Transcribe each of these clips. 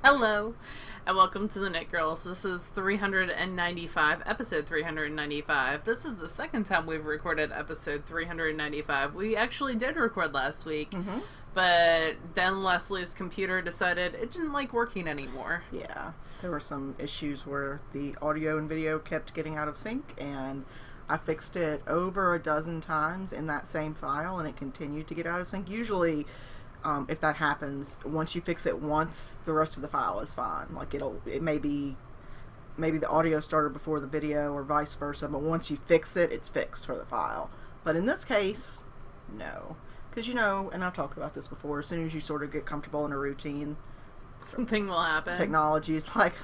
Hello, and welcome to the Knit Girls. This is 395, episode 395. This is the second time we've recorded episode 395. We actually did record last week, but then Leslie's computer decided it didn't like working anymore. Yeah, there were some issues where the audio and video kept getting out of sync, and I fixed it over a dozen times in that same file, and it continued to get out of sync. Usually, if that happens, once you fix it once, the rest of the file is fine. Like it may be, maybe the audio started before the video or vice versa, but once you fix it, it's fixed for the file. But in this case, no. Because, and I've talked about this before, as soon as you sort of get comfortable in a routine, something will happen. Technology is like...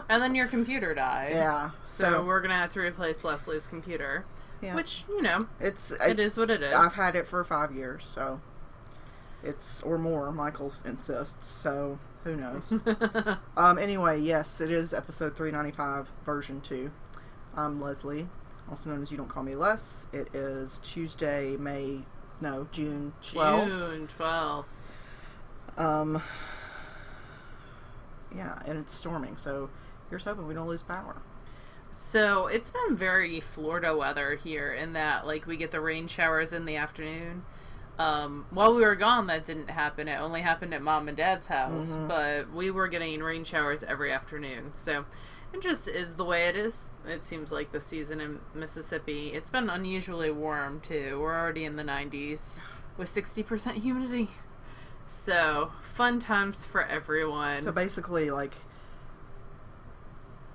and then your computer died. Yeah. So we're going to have to replace Leslie's computer. Yeah. Which, it is what it is. I've had it for 5 years, so... or more, Michael insists, so who knows. Anyway, yes, it is episode 395, version 2. I'm Leslie, also known as You Don't Call Me Les. It is Tuesday, June 12th. June 12th. Yeah, and it's storming, so here's hoping we don't lose power. So, it's been very Florida weather here in that, we get the rain showers in the afternoon. While we were gone, that didn't happen. It only happened at Mom and Dad's house, but we were getting rain showers every afternoon. So it just is the way it is. It seems like the season in Mississippi. It's been unusually warm, too. We're already in the 90s with 60% humidity. So, fun times for everyone. So basically,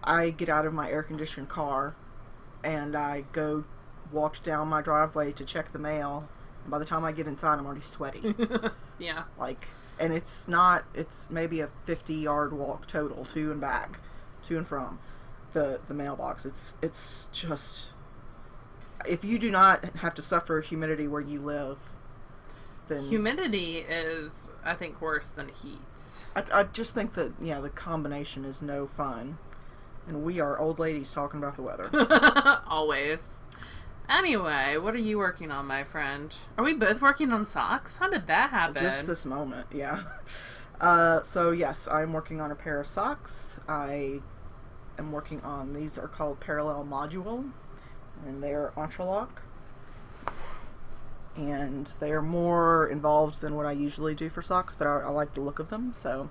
I get out of my air-conditioned car, and I walk down my driveway to check the mail. By the time I get inside, I'm already sweaty. Yeah. And it's maybe a 50-yard walk total, to and from the mailbox. It's just, if you do not have to suffer humidity where you live, then... Humidity is, I think, worse than heat. I just think that, the combination is no fun. And we are old ladies talking about the weather. Always. Anyway, what are you working on, my friend? Are we both working on socks? How did that happen? Just this moment, yeah. So yes, I'm working on a pair of socks. I am working on, these are called Parallel Module, and they're entrelock. And they are more involved than what I usually do for socks, but I like the look of them, so...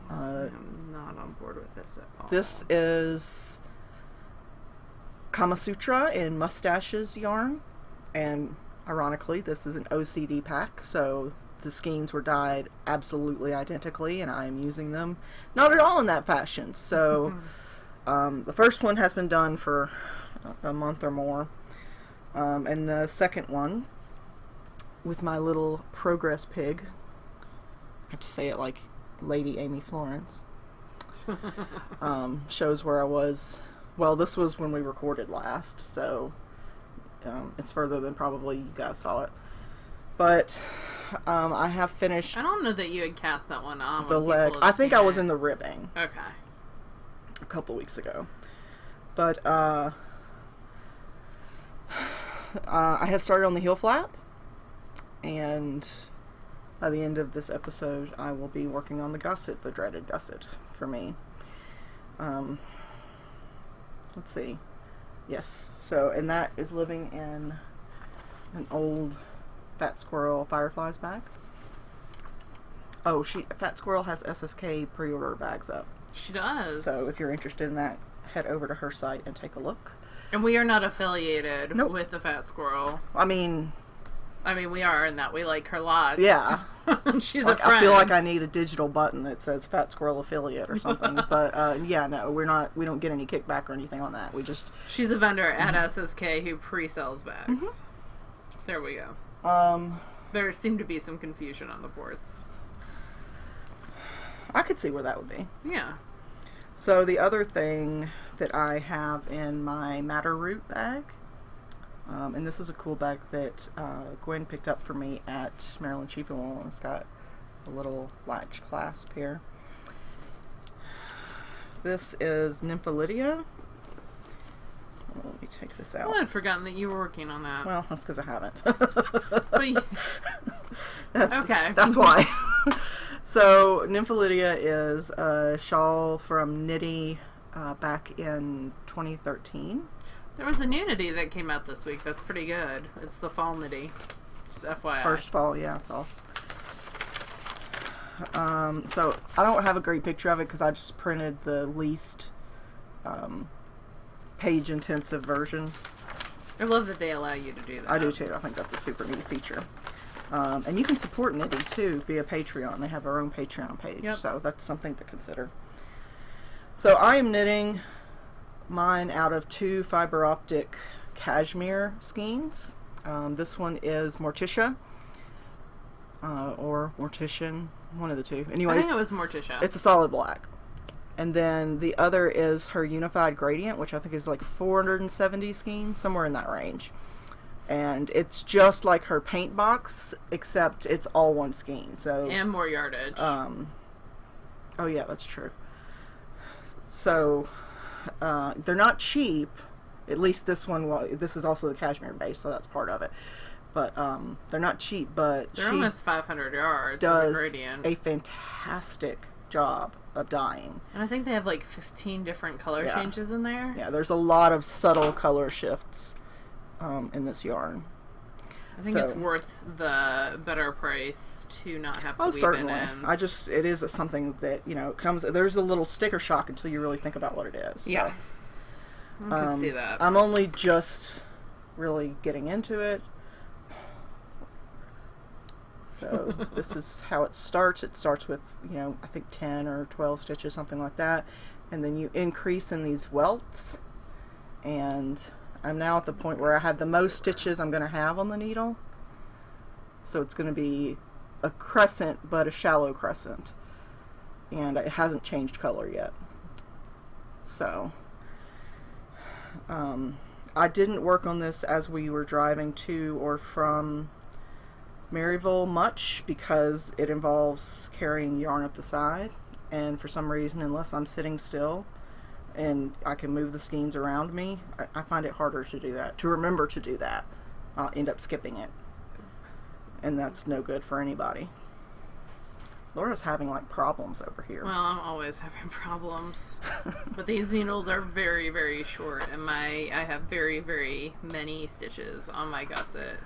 I'm not on board with this at all. This is... Kama Sutra in Mustaches yarn, and ironically this is an OCD pack, so the skeins were dyed absolutely identically and I am using them not at all in that fashion. So the first one has been done for a month or more, and the second one with my little progress pig, I have to say it like Lady Amy Florence, shows where I was. Well, this was when we recorded last, so it's further than probably you guys saw it. But I have finished... I don't know that you had cast that one on. The leg. I think I was in the ribbing. Okay. A couple weeks ago. But I have started on the heel flap, and by the end of this episode, I will be working on the gusset, the dreaded gusset for me. Let's see. Yes. So, and that is living in an old Fat Squirrel Fireflies bag. Oh, Fat Squirrel has SSK pre-order bags up. She does. So, if you're interested in that, head over to her site and take a look. And we are not affiliated with the Fat Squirrel. I mean, we are in that we like her lots. Yeah. She's a friend. I feel like I need a digital button that says Fat Squirrel Affiliate or something. But, no, we don't get any kickback or anything on that. She's a vendor at SSK who pre-sells bags. There we go. There seemed to be some confusion on the boards. I could see where that would be. Yeah. So the other thing that I have in my Matter Root bag, and this is a cool bag that Gwen picked up for me at Maryland Sheep and Wool. It's got a little latch clasp here. This is Nympholydia. Let me take this out. I had forgotten that you were working on that. Well, that's because I haven't. Okay. That's why. So, Nympholydia is a shawl from Knitty back in 2013. There was a new Knitty that came out this week. That's pretty good. It's the fall Knitty. Just FYI. First fall, yeah, I saw. So, I don't have a great picture of it because I just printed the least page-intensive version. I love that they allow you to do that. I do too. I think that's a super neat feature. And you can support Knitty too via Patreon. They have their own Patreon page, so that's something to consider. So I am knitting mine out of 2 fiber optic cashmere skeins. This one is Morticia, or Mortician, one of the two. Anyway, I think it was Morticia. It's a solid black. And then the other is her Unified Gradient, which I think is like 470 skeins, somewhere in that range. And it's just like her paint box, except it's all one skein. So and more yardage. Oh yeah, that's true. So they're not cheap. At least this one. Well, this is also the cashmere base, so that's part of it. But they're not cheap. But they're almost 500 yards. Does of a gradient. A fantastic job of dyeing. And I think they have like 15 different color changes in there. Yeah, there's a lot of subtle color shifts in this yarn. I think it's worth the better price to not have to weave certainly. in ends. It is something that, comes, there's a little sticker shock until you really think about what it is. Yeah. So, I can see that. I'm only just really getting into it. So this is how it starts. It starts with, I think 10 or 12 stitches, something like that. And then you increase in these welts. And I'm now at the point where I have the most stitches I'm going to have on the needle. So it's going to be a crescent, but a shallow crescent. And it hasn't changed color yet. So I didn't work on this as we were driving to or from Maryville much because it involves carrying yarn up the side, and for some reason, unless I'm sitting still and I can move the skeins around me, I find it harder to do that, to remember to do that. I'll end up skipping it, and that's no good for anybody. Laura's having like problems over here. Well, I'm always having problems. But these needles are very, very short, and I have very, very many stitches on my gusset.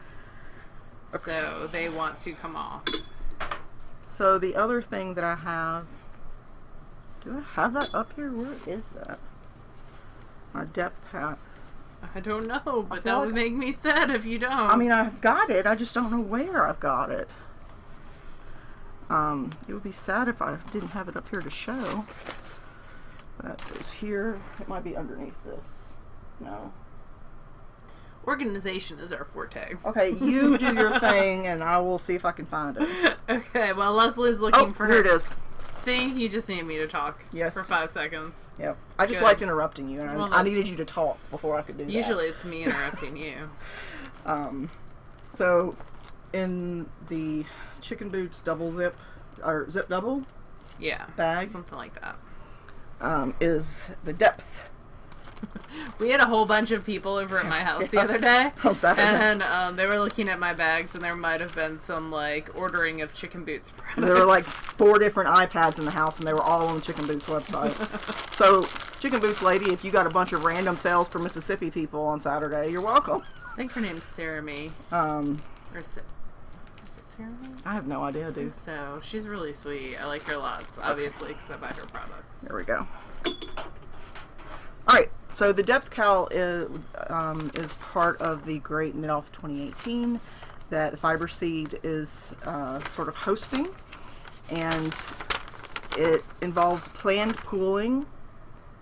Okay. So they want to come off. So the other thing that I have, do I have that up here? Where is that? My depth hat. I don't know, but that would make me sad if you don't. I mean, I've got it. I just don't know where I've got it. It would be sad if I didn't have it up here to show. That goes here. It might be underneath this. No. Organization is our forte. Okay, you do your thing, and I will see if I can find it. Okay, well, Leslie's looking for her. Here it is. See, you just need me to talk. Yes. For 5 seconds. Yep. I just liked interrupting you, and well, I needed you to talk before I could do that. Usually it's me interrupting you. So, in the Chicken Boots double zip, or zip double bag, something like that, is the depth. We had a whole bunch of people over at my house the other day, on Saturday. And they were looking at my bags, and there might have been some ordering of Chicken Boots products. There were like 4 different iPads in the house, and they were all on the Chicken Boots website. So, Chicken Boots lady, if you got a bunch of random sales for Mississippi people on Saturday, you're welcome. I think her name's Sarah May. Is it Sarah May? I have no idea, dude. So she's really sweet. I like her lots, obviously, because I buy her products. There we go. All right. So the depth cowl is part of the Great Knit Off 2018 that the Fiber Seed is sort of hosting, and it involves planned pooling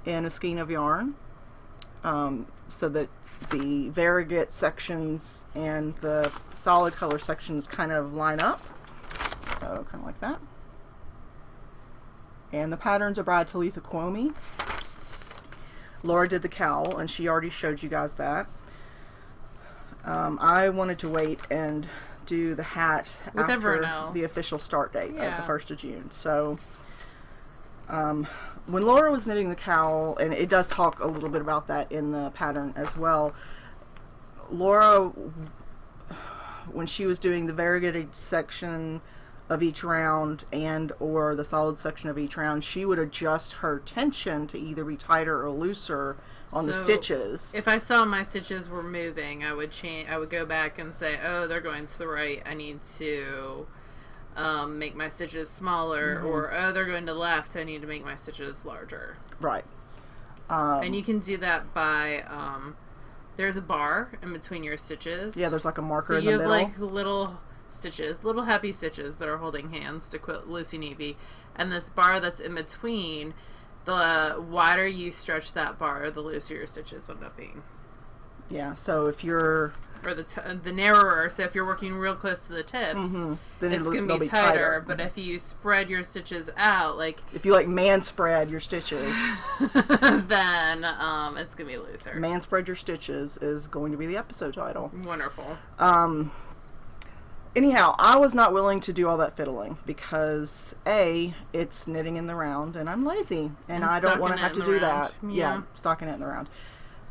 in a skein of yarn, so that the variegate sections and the solid color sections kind of line up. So kind of like that. And the patterns are by Talitha Kwame. Laura did the cowl, and she already showed you guys that. I wanted to wait and do the hat with after the official start date of the 1st of June. So when Laura was knitting the cowl, and it does talk a little bit about that in the pattern as well, Laura, when she was doing the variegated section of each round and or the solid section of each round, she would adjust her tension to either be tighter or looser on the stitches. If I saw my stitches were moving, I would go back and say, oh, they're going to the right, I need to make my stitches smaller, or oh, they're going to the left, I need to make my stitches larger. Right. And you can do that by there's a bar in between your stitches. Yeah, there's like a marker in the middle. So you have like little stitches, little happy stitches that are holding hands, to quote Lucy Navy, and this bar that's in between. The wider you stretch that bar, the looser your stitches end up being. Yeah, so if you're... Or the narrower, so if you're working real close to the tips, then it's going to be tighter. But if you spread your stitches out, like... If you, like, man-spread your stitches... then it's going to be looser. Man-spread your stitches is going to be the episode title. Wonderful. Anyhow, I was not willing to do all that fiddling because A, it's knitting in the round and I'm lazy and I don't want to have to do that. Yeah, stocking it in the round.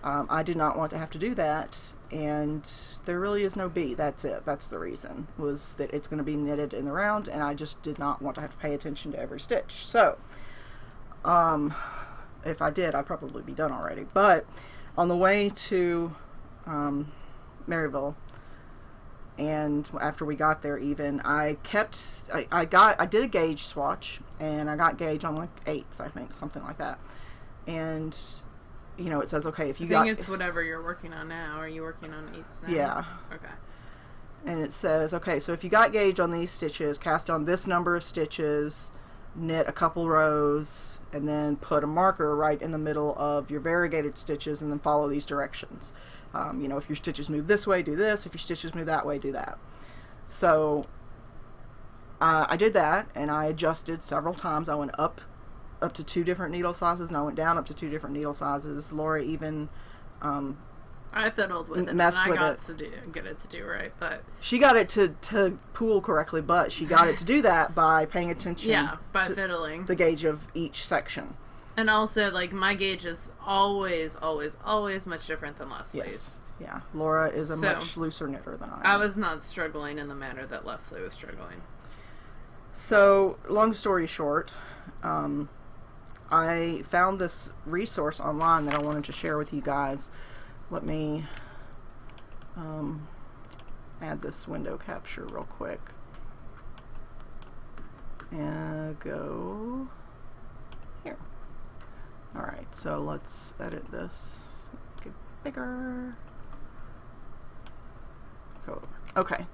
I did not want to have to do that, and there really is no B. That's it. That's the reason, was that it's going to be knitted in the round, and I just did not want to have to pay attention to every stitch. So, if I did, I'd probably be done already. But on the way to Maryville, and after we got there, even I did a gauge swatch, and I got gauge on like 8s, I think, something like that, and you know, it says, okay, if you got... I think it's whatever you're working on now. Are you working on 8s now? Yeah. Okay. And it says, okay, so if you got gauge on these stitches, cast on this number of stitches, knit a couple rows, and then put a marker right in the middle of your variegated stitches, and then follow these directions. You know, if your stitches move this way, do this. If your stitches move that way, do that. So, I did that, and I adjusted several times. I went up to 2 different needle sizes, and I went down up to 2 different needle sizes. Laura even I fiddled with it, messed and with I got to get it to do right, but she got it to pool correctly, but she got it to do that by paying attention by fiddling the gauge of each section. And also, like, my gauge is always much different than Leslie's. Yes. Yeah, Laura is a much looser knitter than I am. I was not struggling in the manner that Leslie was struggling. So, long story short, I found this resource online that I wanted to share with you guys. Let me add this window capture real quick. And go here. Alright, so let's edit this. Make it bigger. Go over. Okay.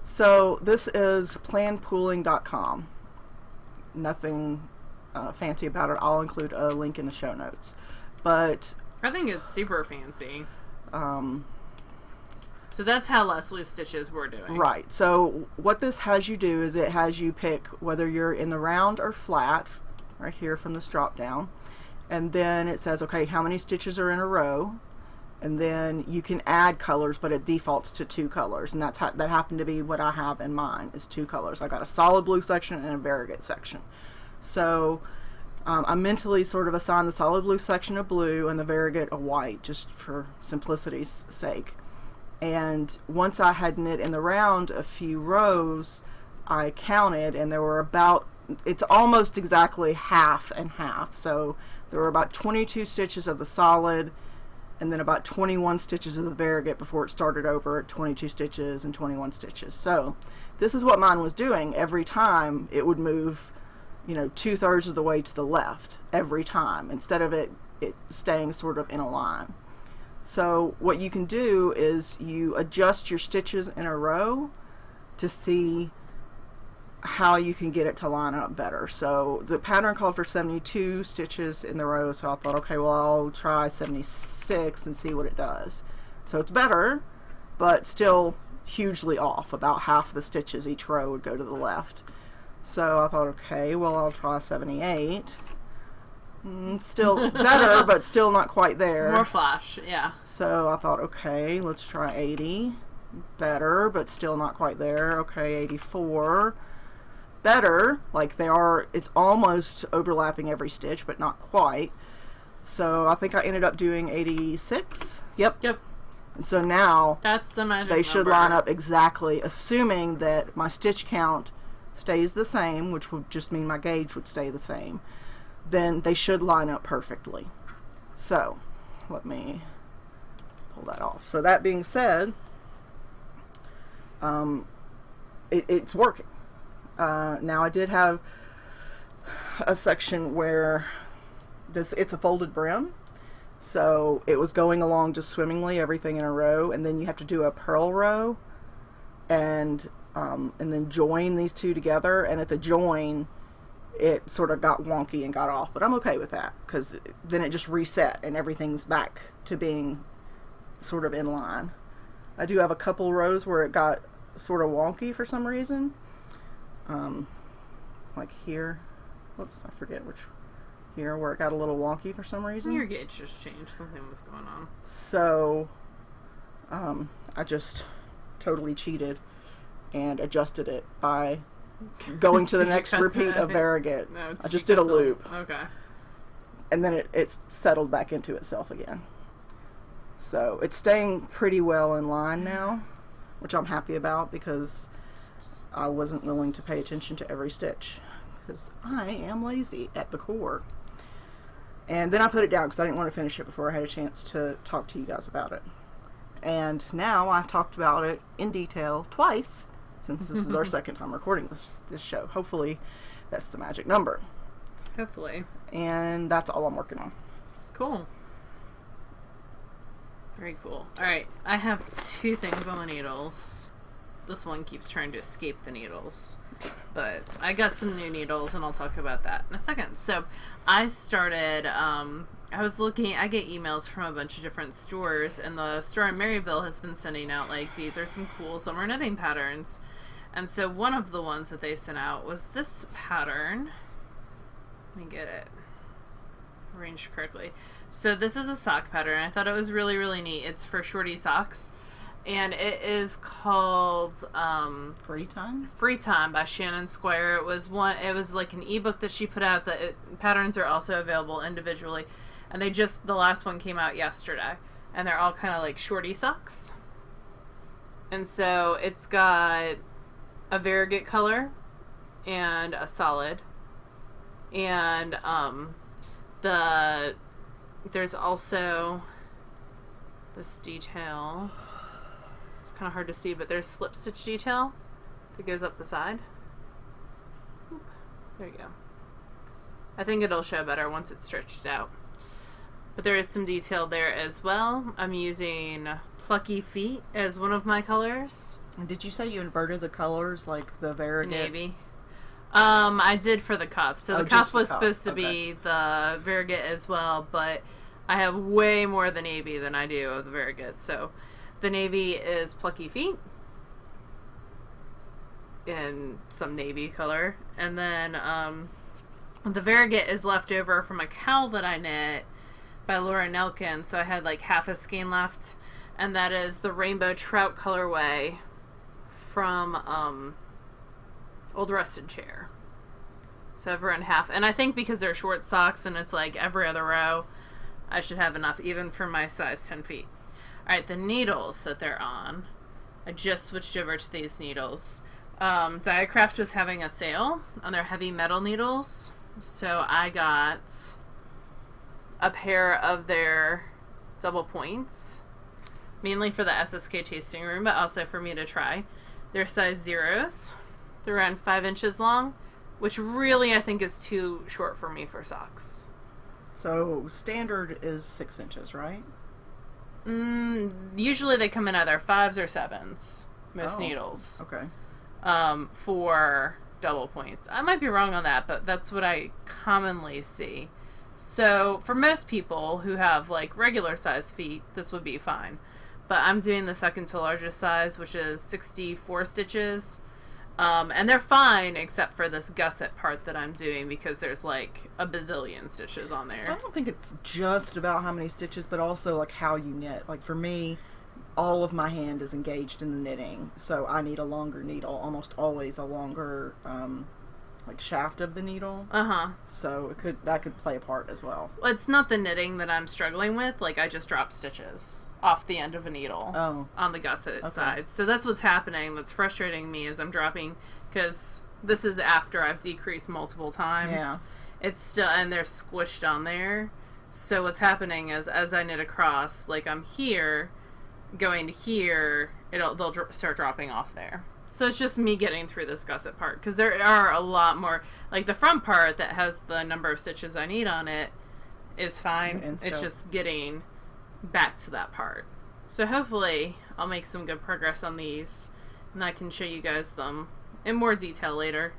So this is planpooling.com. Nothing fancy about it. I'll include a link in the show notes. But I think it's super fancy. So that's how Leslie's stitches were doing. Right. So what this has you do is it has you pick whether you're in the round or flat, right here from this drop down. And then it says, okay, how many stitches are in a row? And then you can add colors, but it defaults to 2 colors. And that happened to be what I have in mine, is 2 colors. I got a solid blue section and a variegate section. So I mentally sort of assigned the solid blue section a blue and the variegate a white, just for simplicity's sake. And once I had knit in the round a few rows, I counted, and there were about, it's almost exactly half and half. So there were about 22 stitches of the solid, and then about 21 stitches of the variegate before it started over at 22 stitches and 21 stitches. So this is what mine was doing. Every time it would move, you know, 2/3 of the way to the left every time, instead of it staying sort of in a line. So what you can do is you adjust your stitches in a row to see how you can get it to line up better. So the pattern called for 72 stitches in the row, so I thought, okay, well, I'll try 76 and see what it does. So it's better, but still hugely off. About half the stitches each row would go to the left. So I thought, okay, well, I'll try 78. Still better, but still not quite there. More flash, yeah. So I thought, okay, let's try 80. Better, but still not quite there. Okay, 84. Better, like they are, it's almost overlapping every stitch, but not quite. So I think I ended up doing 86. Yep. And so now that's the magic they should number. line up exactly, assuming that my stitch count stays the same, which would just mean my gauge would stay the same, then they should line up perfectly. So let me pull that off. So that being said, it's working. Now I did have a section where it's a folded brim, so it was going along just swimmingly, everything in a row, and then you have to do a purl row and then join these two together, and at the join it sort of got wonky and got off, but I'm okay with that because then it just reset and everything's back to being sort of in line. I do have a couple rows where it got sort of wonky for some reason, like here, whoops, I forget which, here where it got a little wonky for some reason. Your gauge just changed, something was going on. So I just totally cheated and adjusted it by going to the next repeat of variegated. No, I just did a loop. Okay. And then it's settled back into itself again. So it's staying pretty well in line now, which I'm happy about because I wasn't willing to pay attention to every stitch because I am lazy at the core. And then I put it down because I didn't want to finish it before I had a chance to talk to you guys about it. And now I've talked about it in detail twice, since this is our second time recording this show. Hopefully that's the magic number. Hopefully. And that's all I'm working on. Cool. Very cool. Alright, I have two things on the needles. This one keeps trying to escape the needles. But I got some new needles, and I'll talk about that in a second. So, I started, I was looking, I get emails from a bunch of different stores, and the store in Maryville has been sending out, like, these are some cool summer knitting patterns. And so one of the ones that they sent out was this pattern. Let me get it arranged correctly. So this is a sock pattern. I thought it was really, really neat. It's for shorty socks. And it is called Free Time? Free Time by Shannon Squire. It was like an ebook that she put out. The patterns are also available individually. And the last one came out yesterday. And they're all kind of like shorty socks. And so it's got a variegated color and a solid. And there's also this detail. It's kind of hard to see, but there's slip stitch detail that goes up the side. Oop, there you go. I think it'll show better once it's stretched out. But there is some detail there as well. I'm using Plucky Feet as one of my colors. And did you say you inverted the colors, like the variegated? Navy. I did for the cuff. So the cuff was supposed to be the variegated as well, but I have way more of the navy than I do of the variegated. So the navy is Plucky Feet in some navy color. And then the variegated is left over from a cowl that I knit by Laura Nelkin. So I had like half a skein left. And that is the Rainbow Trout colorway from Old Rusted Chair. So I've run half. And I think because they're short socks and it's like every other row, I should have enough even for my size 10 feet. Alright, the needles that they're on. I just switched over to these needles. Diacraft was having a sale on their heavy metal needles. So I got a pair of their double points. Mainly for the SSK tasting room, but also for me to try. They're size 0s. They're around 5 inches long, which really I think is too short for me for socks. So standard is 6 inches, right? Usually they come in either 5s or 7s, most needles. Okay. For double points. I might be wrong on that, but that's what I commonly see. So for most people who have like regular size feet, this would be fine. But I'm doing the second to largest size, which is 64 stitches. And they're fine except for this gusset part that I'm doing because there's like a bazillion stitches on there. I don't think it's just about how many stitches, but also like how you knit. Like for me, all of my hand is engaged in the knitting, so I need a longer needle, almost always a longer like shaft of the needle. So that could play a part as well. It's not the knitting that I'm struggling with. Like I just drop stitches off the end of a needle on the gusset side. So that's what's happening. That's frustrating me as I'm dropping because This is after I've decreased multiple times. Yeah. It's still, and they're squished on there. So what's happening is, as I knit across, like I'm here, going to here, they'll start dropping off there. So it's just me getting through this gusset part, because there are a lot more, like the front part that has the number of stitches I need on it is fine. It's just getting back to that part. So hopefully I'll make some good progress on these, and I can show you guys them in more detail later.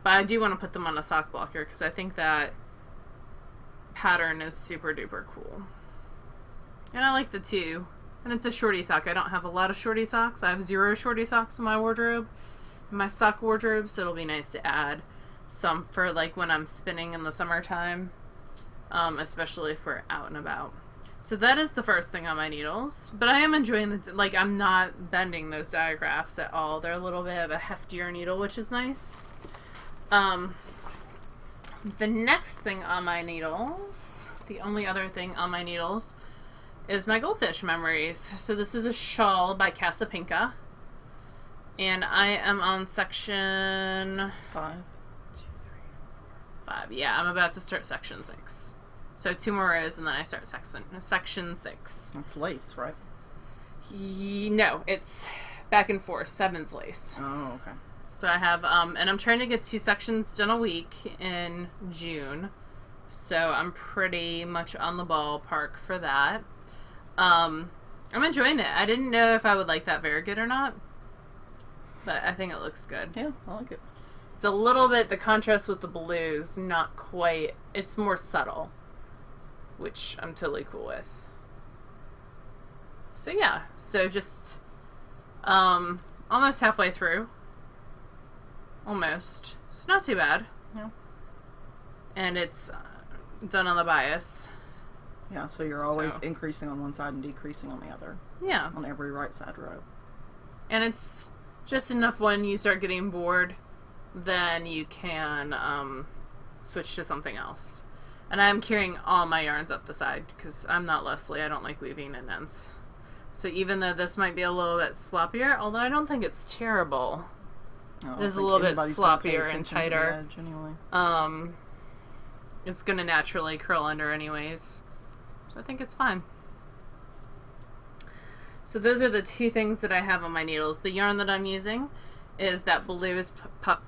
But I do want to put them on a sock blocker, because I think that pattern is super duper cool. And I like the two. And it's a shorty sock. I don't have a lot of shorty socks. I have 0 shorty socks in my wardrobe, in my sock wardrobe, so it'll be nice to add some for like when I'm spinning in the summertime, especially if we're out and about. So that is the first thing on my needles. But I am enjoying like I'm not bending those diagraphs at all. They're a little bit of a heftier needle, which is nice. The next thing on my needles, the only other thing on my needles, is my Goldfish Memories. So this is a shawl by Casapinka, and I am on section 5. Yeah, I'm about to start section 6. So 2 more rows, and then I start section 6. That's lace, right? No, it's back and forth. 7's lace. Oh, okay. So I have, and I'm trying to get 2 sections done a week in June. So I'm pretty much on the ballpark for that. I'm enjoying it. I didn't know if I would like that variegated or not, but I think it looks good. Yeah, I like it. It's a little bit, the contrast with the blues, not quite, it's more subtle, which I'm totally cool with. So yeah, so just, almost halfway through. Almost. It's not too bad. Yeah. And it's done on the bias. Yeah, so you're always increasing on one side and decreasing on the other. Yeah. On every right side row. And it's just enough when you start getting bored, then you can switch to something else. And I'm carrying all my yarns up the side because I'm not Leslie. I don't like weaving in ends. So even though this might be a little bit sloppier, although I don't think it's terrible, it's a little bit sloppier and tighter. Anyway. It's going to naturally curl under anyways. So I think it's fine. So those are the 2 things that I have on my needles. The yarn that I'm using is that Blue's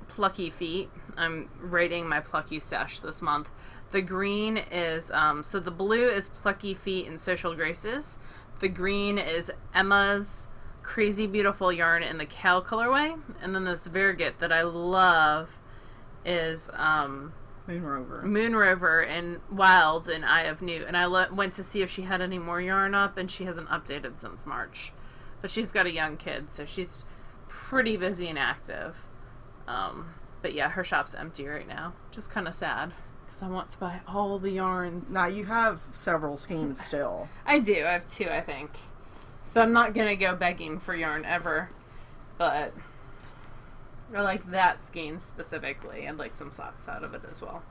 Plucky Feet. I'm rating my Plucky stash this month. The green is, so the blue is Plucky Feet and Social Graces. The green is Emma's Crazy Beautiful yarn in the Cal colorway. And then this variegated that I love is Moon Rover and Wild and Eye of Newt. And I went to see if she had any more yarn up, and she hasn't updated since March. But she's got a young kid, so she's pretty busy and active. But yeah, her shop's empty right now. Just kind of sad, because I want to buy all the yarns. Now, you have several skeins still. I do. I have 2, I think. So I'm not going to go begging for yarn ever. But I like that skein specifically, and like some socks out of it as well.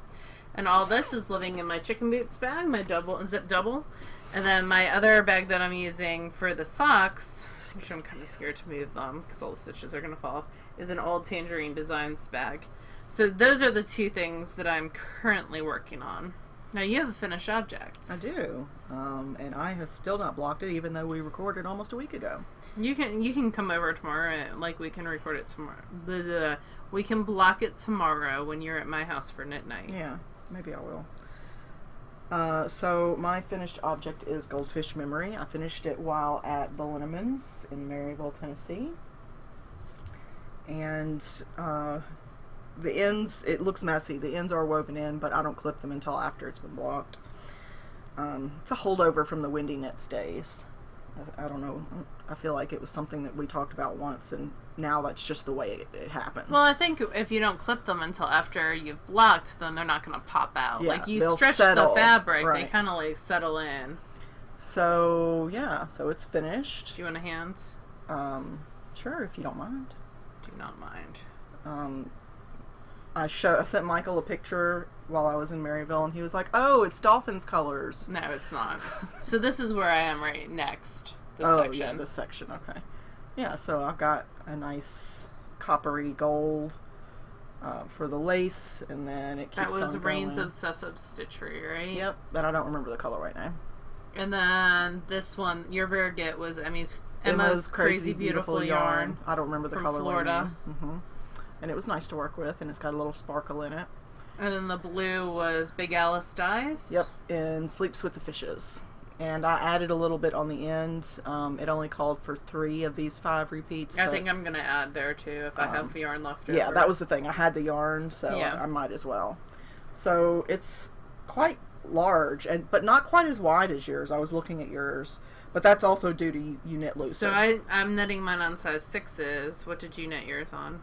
And all this is living in my chicken boots bag, my zip double. And then my other bag that I'm using for the socks, which I'm kind of scared to move them because all the stitches are going to fall off, is an old Tangerine Designs bag. So those are the 2 things that I'm currently working on. Now you have a finished object. I do. And I have still not blocked it, even though we recorded almost a week ago. You can come over tomorrow, and, like, we can record it tomorrow. Blah, blah. We can block it tomorrow when you're at my house for knit night. Yeah, maybe I will. So my finished object is Goldfish Memory. I finished it while at the Linnemans in Maryville, Tennessee. And the ends, it looks messy. The ends are woven in, but I don't clip them until after it's been blocked. It's a holdover from the Windy Knits days. I don't know. I feel like it was something that we talked about once, and now that's just the way it happens. Well, I think if you don't clip them until after you've blocked, then they're not going to pop out. Yeah, like, you they'll stretch settle, the fabric, right. They kind of, like, settle in. So, yeah, so it's finished. Do you want a hand? Sure, if you don't mind. Do not mind. I sent Michael a picture while I was in Maryville, and he was like, "Oh, it's Dolphins colors." No, it's not. So this is where I am right next. This section. Yeah, this section. Okay. Yeah, so I've got a nice coppery gold for the lace, and then it keeps That was on Rain's going. Obsessive Stitchery, right? Yep, but I don't remember the color right now. And then this one, your Varigate, was Emma's Crazy Beautiful Yarn. I don't remember the from color Florida. right now. And it was nice to work with, and it's got a little sparkle in it. And then the blue was Big Alice Dyes. Yep, and Sleeps with the Fishes. And I added a little bit on the end. It only called for 3 of these 5 repeats. I think I'm going to add there too if I have yarn left over. Yeah, that was the thing. I had the yarn, so Yeah. I might as well. So it's quite large, but not quite as wide as yours. I was looking at yours, but that's also due to you knit looser. So I'm knitting mine on size 6s. What did you knit yours on?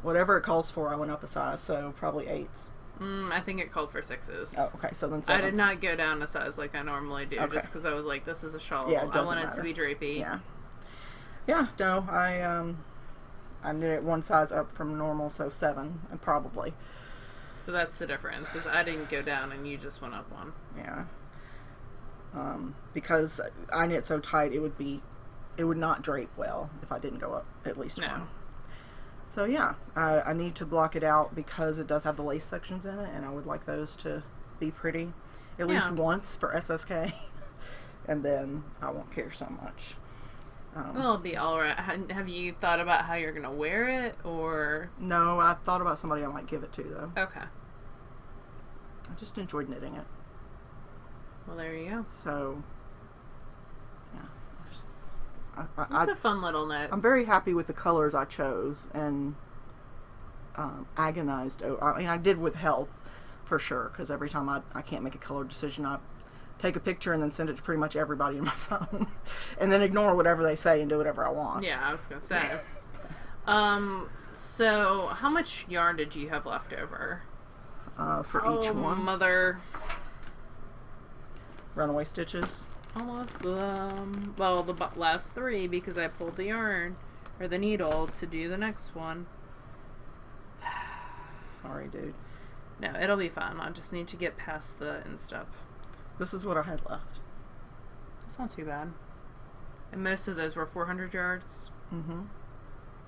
Whatever it calls for, I went up a size, so probably 8s. I think it called for 6s. Oh, okay, so then 7s. I did not go down a size like I normally do, Okay. just because I was like, this is a shawl. Yeah, it I doesn't want it matter. to be drapey. Yeah. Yeah, no, I knit it one size up from normal, so 7, and probably. So that's the difference, is I didn't go down and you just went up one. Yeah. Because I knit so tight, it would not drape well if I didn't go up at least one. So yeah, I need to block it out because it does have the lace sections in it, and I would like those to be pretty at least once for SSK, and then I won't care so much. It'll be alright. Have you thought about how you're going to wear it, or? No, I thought about somebody I might give it to, though. Okay. I just enjoyed knitting it. Well, there you go. So, yeah. It's a fun little knit. I'm very happy with the colors I chose, and agonized. I mean, I did with help, for sure, because every time I can't make a color decision, I take a picture and then send it to pretty much everybody in my phone, and then ignore whatever they say and do whatever I want. Yeah, I was going to say. So how much yarn did you have left over? For each one. Mother. Runaway stitches. All of them. Well, the last 3, because I pulled the yarn, or the needle, to do the next one. Sorry, dude. No, it'll be fine. I just need to get past the instep. This is what I had left. It's not too bad. And most of those were 400 yards. Mm-hmm.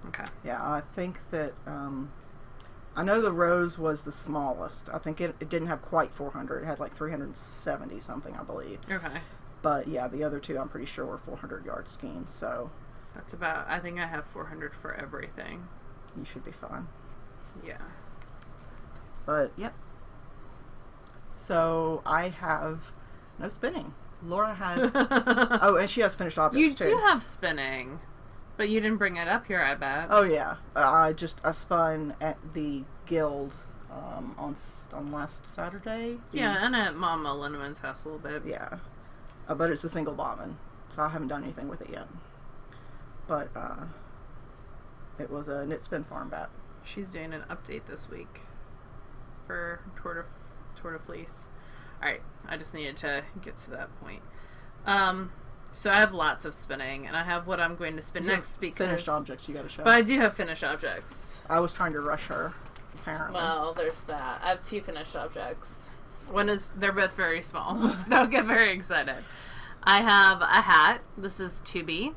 Okay. Yeah, I think that, I know the rose was the smallest. I think it didn't have quite 400. It had like 370 something, I believe. Okay. But yeah, the other 2 I'm pretty sure were 400 yard schemes, so. That's about, I think I have 400 for everything. You should be fine. Yeah. But, yep. So, I have no spinning. Laura has, oh, and she has finished objects You too. do have spinning, but you didn't bring it up here, I bet. Oh yeah, I spun at the guild on last Saturday. Yeah, and at Mama Linneman's house a little bit. Yeah, but it's a single bobbin, so I haven't done anything with it yet. But it was a knit spin farm bat. She's doing an update this week for Tour de Fleece. Alright, I just needed to get to that point. So I have lots of spinning, and I have what I'm going to spin next because... Finished objects you gotta show. But I do have finished objects. I was trying to rush her, apparently. Well, there's that. I have 2 finished objects. They're both very small, so don't get very excited. I have a hat. This is 2B.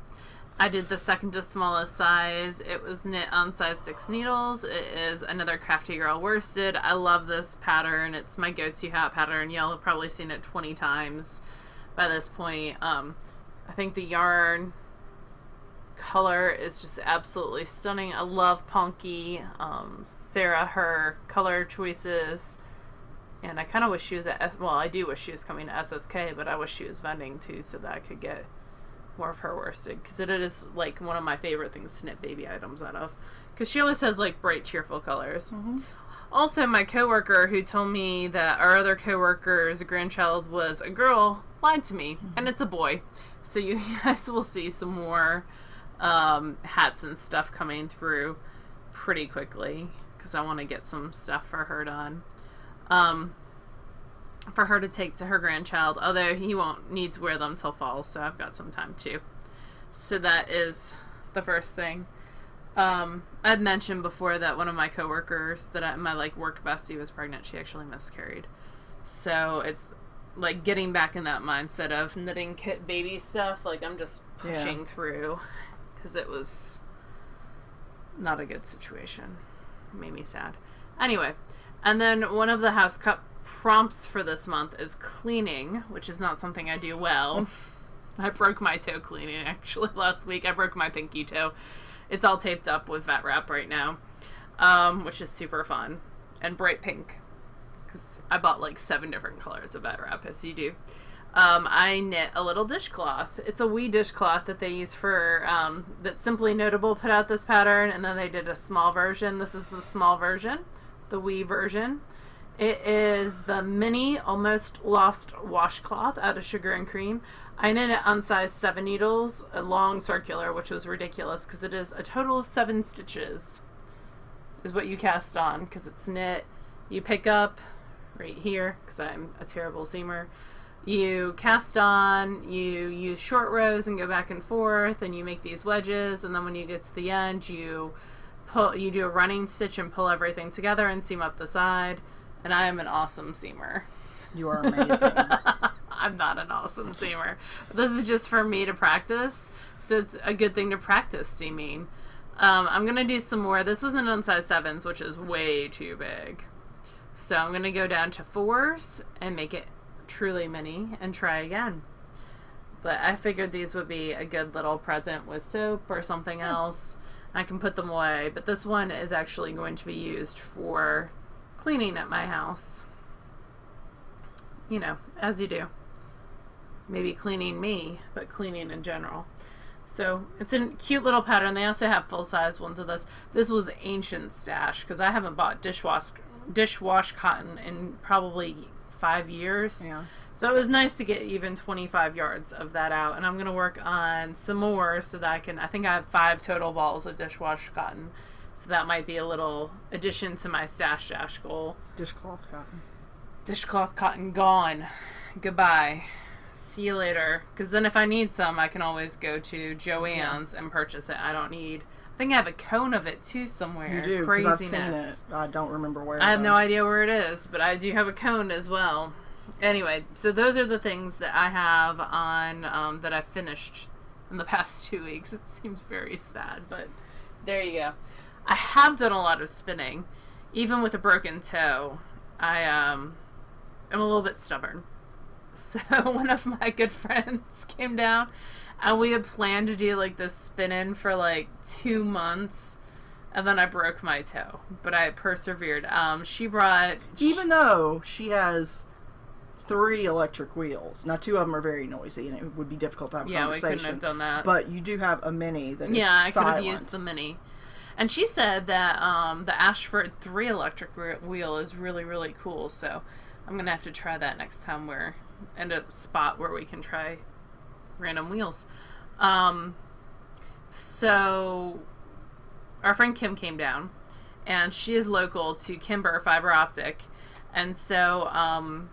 I did the second to smallest size. It was knit on size 6 needles. It is another Crafty Girl worsted. I love this pattern. It's my go-to hat pattern. Y'all have probably seen it 20 times by this point. I think the yarn color is just absolutely stunning. I love Ponky. Sarah, her color choices. And I kind of wish she was I do wish she was coming to SSK, but I wish she was vending too so that I could get more of her worsted, because it is like one of my favorite things to knit baby items out of, because she always has like bright, cheerful colors. Mm-hmm. Also, my coworker who told me that our other coworker's grandchild was a girl lied to me, and it's a boy. So you guys will see some more hats and stuff coming through pretty quickly, because I want to get some stuff for her done. For her to take to her grandchild, although he won't need to wear them till fall, so I've got some time too. So that is the first thing. I'd mentioned before that one of my coworkers, my like work bestie, was pregnant. She actually miscarried. So it's like getting back in that mindset of knitting kit baby stuff. Like I'm just pushing through, because it was not a good situation. It made me sad. Anyway, and then one of the house cup prompts for this month is cleaning, which is not something I do well. I broke my toe cleaning, actually, last week. I broke my pinky toe. It's all taped up with vet wrap right now, which is super fun. And bright pink, because I bought like 7 different colors of vet wrap, as you do. I knit a little dishcloth. It's a wee dishcloth that they use for, that Simply Notable put out this pattern, and then they did a small version. This is the small version, the wee version. It is the mini Almost Lost washcloth out of Sugar and Cream. I knit it on size 7 needles, a long circular, which was ridiculous because it is a total of 7 stitches is what you cast on, because it's knit. You pick up right here, because I'm a terrible seamer. You cast on, you use short rows and go back and forth, and you make these wedges, and then when you get to the end, you do a running stitch and pull everything together and seam up the side. And I am an awesome seamer. You are amazing. I'm not an awesome seamer. This is just for me to practice, so it's a good thing to practice seaming. I'm going to do some more. This wasn't on size 7s, which is way too big. So I'm going to go down to 4s and make it truly mini and try again. But I figured these would be a good little present with soap or something else. I can put them away. But this one is actually going to be used for cleaning at my house. You know, as you do. Maybe cleaning me, but cleaning in general. So it's a cute little pattern. They also have full-size ones of this. This was ancient stash because I haven't bought dishwash cotton in probably 5 years. Yeah. So it was nice to get even 25 yards of that out. And I'm going to work on some more so that I think I have 5 total balls of dishwash cotton. So that might be a little addition to my stash goal. Dishcloth cotton. Dishcloth cotton gone. Goodbye. See you later. Because then if I need some, I can always go to Joann's and purchase it. I think I have a cone of it too somewhere. You do, because I've seen it. I don't remember where. I have no idea where it is, but I do have a cone as well. Anyway, so those are the things that I have on, that I finished in the past 2 weeks. It seems very sad, but there you go. I have done a lot of spinning. Even with a broken toe, I'm a little bit stubborn. So one of my good friends came down, and we had planned to do like this spin-in for like 2 months, and then I broke my toe. But I persevered. She brought... Even though she has 3 electric wheels. Now 2 of them are very noisy, and it would be difficult to have a conversation. Yeah, we couldn't have done that. But you do have a mini that is I could have silent. used the mini. And she said that the Ashford 3 electric wheel is really, really cool. So I'm going to have to try that next time we're in a spot where we can try random wheels. So our friend Kim came down, and she is local to Kimber Fiber Optic. And so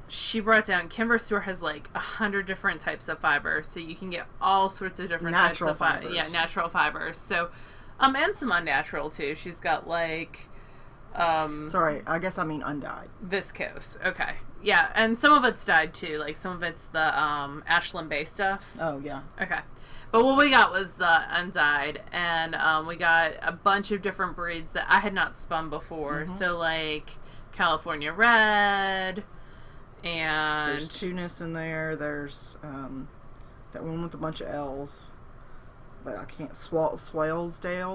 she brought down, Kimber store has like 100 different types of fiber, so you can get all sorts of different natural types of fibers. Yeah, natural fibers. So and some unnatural too. She's got like sorry, I guess I mean undyed. Viscose. Okay. Yeah, and some of it's dyed too. Like some of it's the Ashland Bay stuff. Oh yeah. Okay. But what we got was the undyed, and we got a bunch of different breeds that I had not spun before. Mm-hmm. So like California Red, and There's Tunis in there. There's that one with a bunch of L's that I can't. Swalesdale.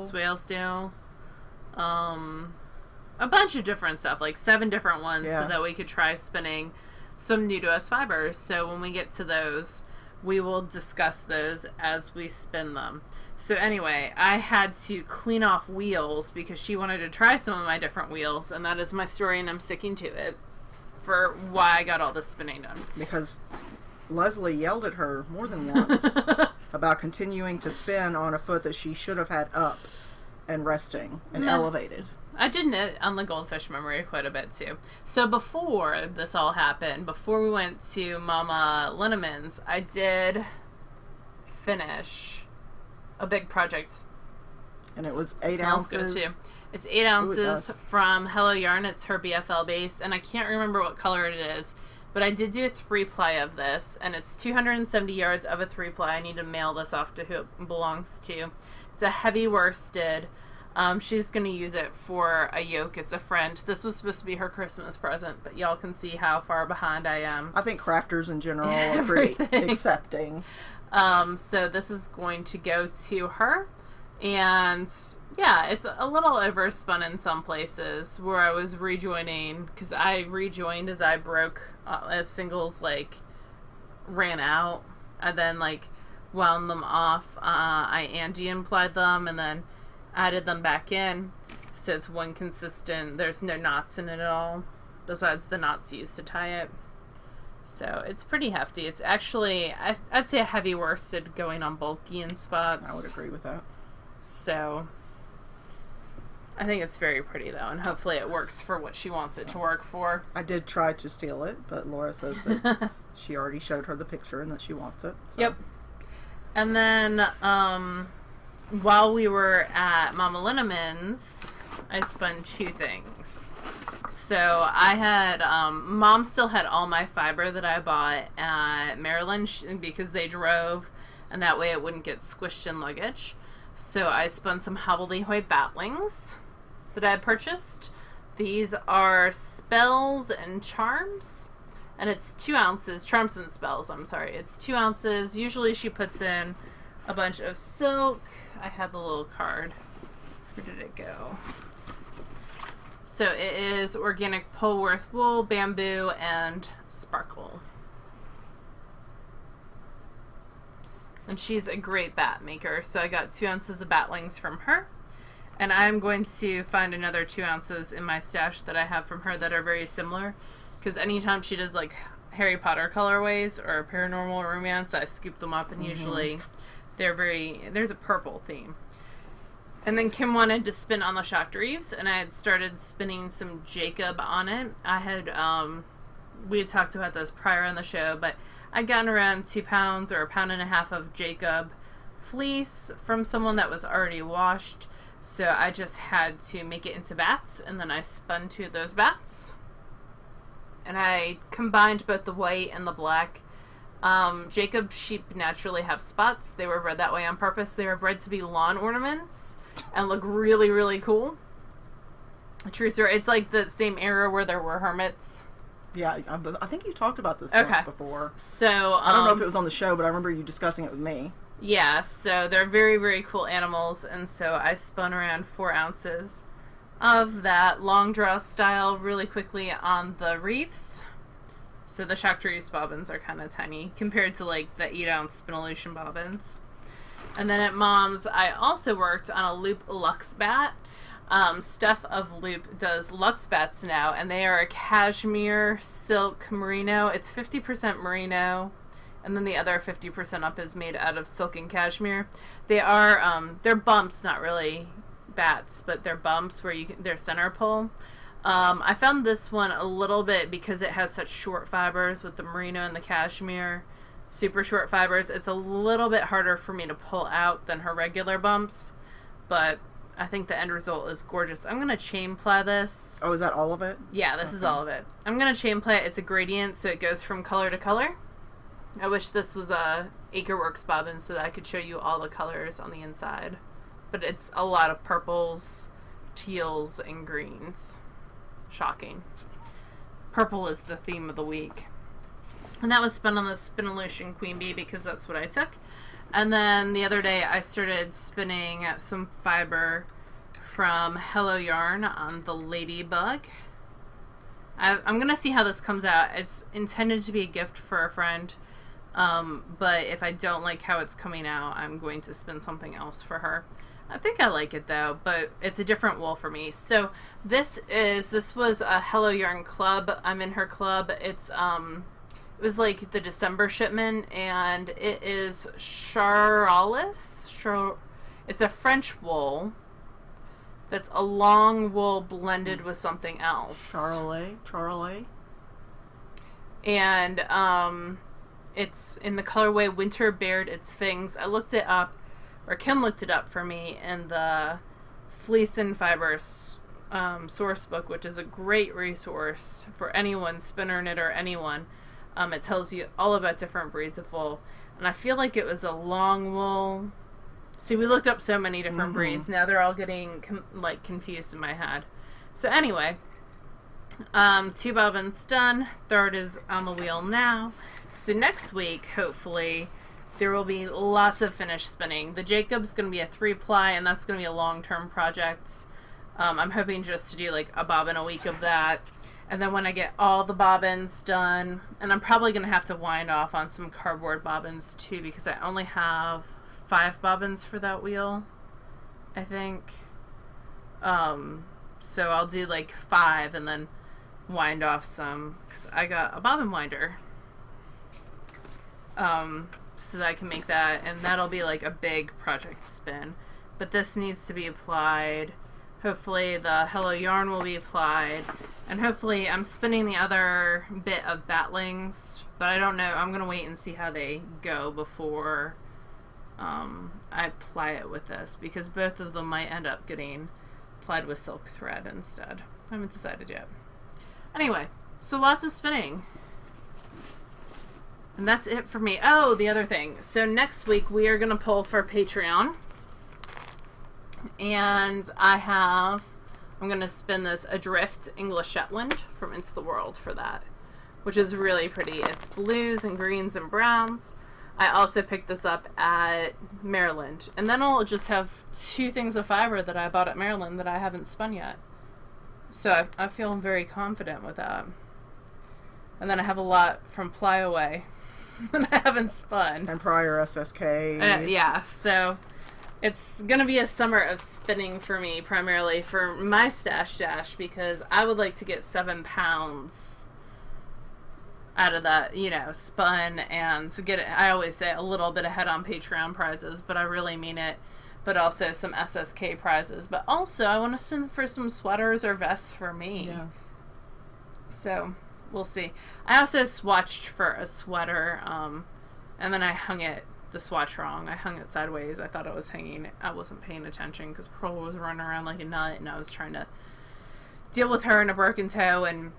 A bunch of different stuff, like 7 different ones, Yeah. so that we could try spinning some new to us fibers. So when we get to those, we will discuss those as we spin them. So anyway, I had to clean off wheels because she wanted to try some of my different wheels, and that is my story, and I'm sticking to it for why I got all this spinning done. Because Leslie yelled at her more than once about continuing to spin on a foot that she should have had up and resting and elevated. I did knit on the Goldfish Memory quite a bit too. So before this all happened, before we went to Mama Linneman's, I did finish a big project. And it was 8 Smells ounces. good too. It's 8 ounces from Hello Yarn. It's her BFL base, and I can't remember what color it is, but I did do a 3-ply of this, and it's 270 yards of a 3-ply. I need to mail this off to who it belongs to. It's a heavy worsted. She's going to use it for a yoke. It's a friend. This was supposed to be her Christmas present, but y'all can see how far behind I am. I think crafters in general are pretty accepting. So this is going to go to her. And yeah, it's a little overspun in some places where I was rejoining, because I rejoined as I broke, as singles like ran out. I then like wound them off. I anti-implied them and then added them back in, so it's one consistent. There's no knots in it at all, besides the knots used to tie it. So it's pretty hefty. It's actually, I'd say a heavy worsted going on bulky in spots. I would agree with that. So I think it's very pretty though, and hopefully it works for what she wants it to work for. I did try to steal it, but Laura says that she already showed her the picture and that she wants it. So. Yep. And then while we were at Mama Linneman's, I spun two things. So I had, Mom still had all my fiber that I bought at Maryland because they drove, and that way it wouldn't get squished in luggage. So I spun some hobbledehoy batlings that I had purchased. These are spells and charms, and it's 2 ounces, charms and spells, I'm sorry. It's 2 ounces. Usually she puts in a bunch of silk. I had the little card. Where did it go? So it is organic Polworth wool, bamboo, and sparkle. And she's a great bat maker, so I got 2 ounces of batlings from her. And I'm going to find another 2 ounces in my stash that I have from her that are very similar. Because anytime she does like Harry Potter colorways or paranormal romance, I scoop them up, and usually there's a purple theme. And then Kim wanted to spin on the Shocked Reeves, and I had started spinning some Jacob on it. I had, we had talked about this prior on the show, but I'd gotten around 2 pounds or 1.5 pounds of Jacob fleece from someone that was already washed. So I just had to make it into bats, and then I spun 2 of those bats. And I combined both the white and the black. Jacob sheep naturally have spots. They were bred that way on purpose. They were bred to be lawn ornaments and look really, really cool. True story. It's like the same era where there were hermits. Yeah, I think you talked about this once before. So I don't know if it was on the show, but I remember you discussing it with me. Yeah, so they're very, very cool animals, and so I spun around 4 ounces of that long draw style really quickly on the reefs. So the Shocked Reefs bobbins are kind of tiny compared to like the 8 ounce Spinolution bobbins. And then at Mom's, I also worked on a Loop Luxe bat. Steph of Loop does Luxe bats now, and they are a cashmere silk merino. It's 50% merino, and then the other 50% up is made out of silk and cashmere. They are, they're bumps, not really bats, but they're bumps where they're center pull. I found this one a little bit because it has such short fibers with the merino and the cashmere. Super short fibers. It's a little bit harder for me to pull out than her regular bumps, but I think the end result is gorgeous. I'm going to chain ply this. Oh, is that all of it? Yeah, this is all of it. I'm going to chain ply it. It's a gradient, so it goes from color to color. I wish this was a Acreworks bobbin so that I could show you all the colors on the inside. But it's a lot of purples, teals, and greens. Shocking. Purple is the theme of the week. And that was spun on the Spinolution Queen Bee because that's what I took. And then the other day I started spinning some fiber from Hello Yarn on the Ladybug. I'm going to see how this comes out. It's intended to be a gift for a friend. But if I don't like how it's coming out, I'm going to spin something else for her. I think I like it though, but it's a different wool for me. So this was a Hello Yarn club. I'm in her club. It was like the December shipment, and it is Charolais. It's a French wool that's a long wool blended with something else. Charolais. And it's in the colorway Winter Bared Its Fangs. I looked it up, or Kim looked it up for me in the Fleece and Fibers source book, which is a great resource for anyone, spinner, knitter, anyone. It tells you all about different breeds of wool. And I feel like it was a long wool See, we looked up so many different breeds. Now they're all getting confused in my head. So anyway, 2 bobbins done. Third is on the wheel now. So next week, hopefully, there will be lots of finished spinning. The Jacob's going to be a 3-ply, and that's going to be a long-term project. I'm hoping just to do like a bobbin a week of that. And then when I get all the bobbins done, and I'm probably going to have to wind off on some cardboard bobbins too, because I only have 5 bobbins for that wheel, I think. So I'll do like 5 and then wind off some, because I got a bobbin winder. So that I can make that, and that'll be like a big project spin. But this needs to be applied. Hopefully the Hello Yarn will be applied, and hopefully I'm spinning the other bit of batlings, but I don't know. I'm going to wait and see how they go before I apply it with this, because both of them might end up getting applied with silk thread instead. I haven't decided yet. Anyway, so lots of spinning. And that's it for me. Oh, the other thing. So next week we are going to pull for Patreon. And I'm going to spin this Adrift English Shetland from Into the World for that, which is really pretty. It's blues and greens and browns. I also picked this up at Maryland. And then I'll just have 2 things of fiber that I bought at Maryland that I haven't spun yet. So I feel very confident with that. And then I have a lot from Flyaway that I haven't spun. And prior SSKs. Yeah, so it's going to be a summer of spinning for me, primarily for my stash, because I would like to get 7 pounds out of that, spun, and to get it, I always say a little bit ahead on Patreon prizes, but I really mean it, but also some SSK prizes. But also, I want to spin for some sweaters or vests for me. Yeah. So we'll see. I also swatched for a sweater, and then I hung the swatch wrong. I hung it sideways. I thought it was hanging. I wasn't paying attention because Pearl was running around like a nut, and I was trying to deal with her in a broken toe and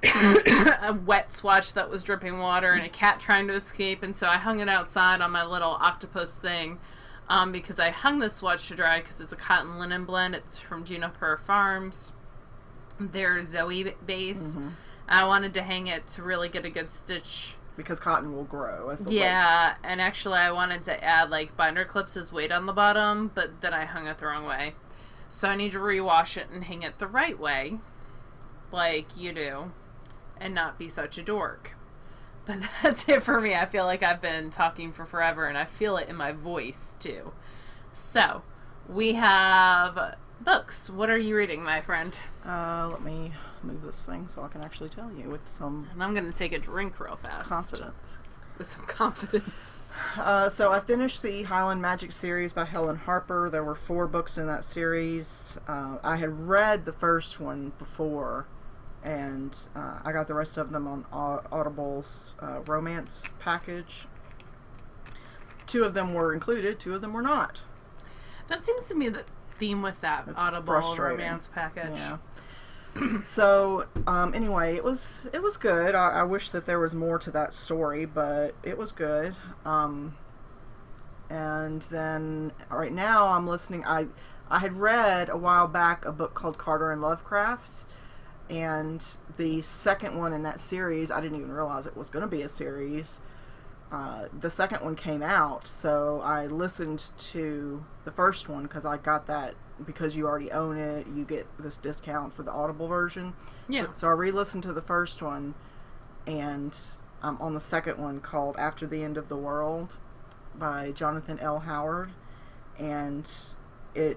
a wet swatch that was dripping water and a cat trying to escape, and so I hung it outside on my little octopus thing, because I hung the swatch to dry because it's a cotton linen blend. It's from Juniper Farms. Their Zoe base. I wanted to hang it to really get a good stitch. Because cotton will grow as the weight. And actually I wanted to add like binder clips as weight on the bottom, but then I hung it the wrong way. So I need to rewash it and hang it the right way, like you do, and not be such a dork. But that's it for me. I feel like I've been talking for forever, and I feel it in my voice too. So, we have books. What are you reading, my friend? Let me move this thing so I can actually tell you with some... And I'm going to take a drink real fast. Confidence. With some confidence. So I finished the Highland Magic series by Helen Harper. There were 4 books in that series. I had read the first one before, and I got the rest of them on Audible's romance package. 2 of them were included, 2 of them were not. That seems to be the theme with that Audible romance package. Yeah. So, anyway, it was good. I wish that there was more to that story, but it was good. And then, right now, I'm listening. I had read a while back a book called Carter and Lovecraft, and the second one in that series, I didn't even realize it was going to be a series. The second one came out, so I listened to the first one because I got that, because you already own it, you get this discount for the Audible version. Yeah. So I re-listened to the first one, and I'm on the second one called After the End of the World by Jonathan L. Howard. And I